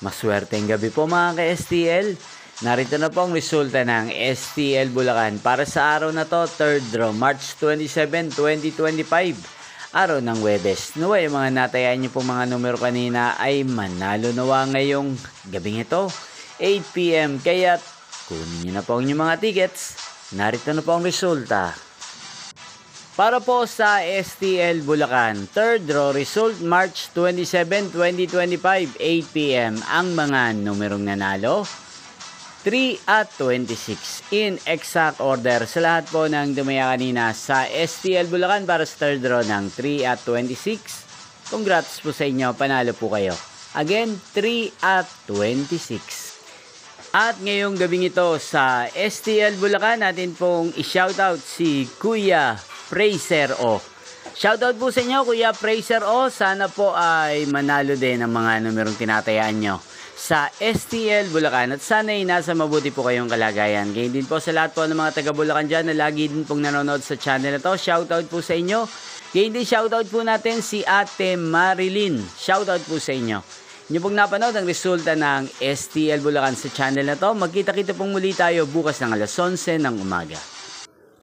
Maswerteng gabi po mga ka-STL. Narito na po ang resulta ng STL Bulacan para sa araw na to, 3rd draw, March 27, 2025. Araw ng Huwebes. Nawa yung mga natayaan niyo po mga numero kanina ay manalo nawa ngayong gabing ito, 8 PM. Kaya kunin niyo na po ang inyong mga tickets. Narito na po ang resulta. Para po sa STL Bulacan, 3rd draw result March 27, 2025, 8 PM. Ang mga numerong nanalo, 3 at 26. In exact order sa lahat po ng dumaya kanina sa STL Bulacan para sa 3rd draw ng 3 at 26. Congrats po sa inyo, panalo po kayo. Again, 3 at 26. At ngayong gabing ito sa STL Bulacan, natin pong i-shoutout si Kuya Fraser O. Shoutout po sa inyo, Kuya Fraser O. Sana po ay manalo din ang mga numerong tinatayaan nyo sa STL Bulacan. At sana ay nasa mabuti po kayong kalagayan. Ganyan din po sa lahat po ng mga taga Bulacan dyan na lagi din pong nanonood sa channel na to. Shoutout po sa inyo. Ganyan din shoutout po natin si Ate Marilyn. Shoutout po sa inyo. Inyo pong napanood ang resulta ng STL Bulacan sa channel na to. Magkita-kita pong muli tayo bukas ng alas 11 ng umaga.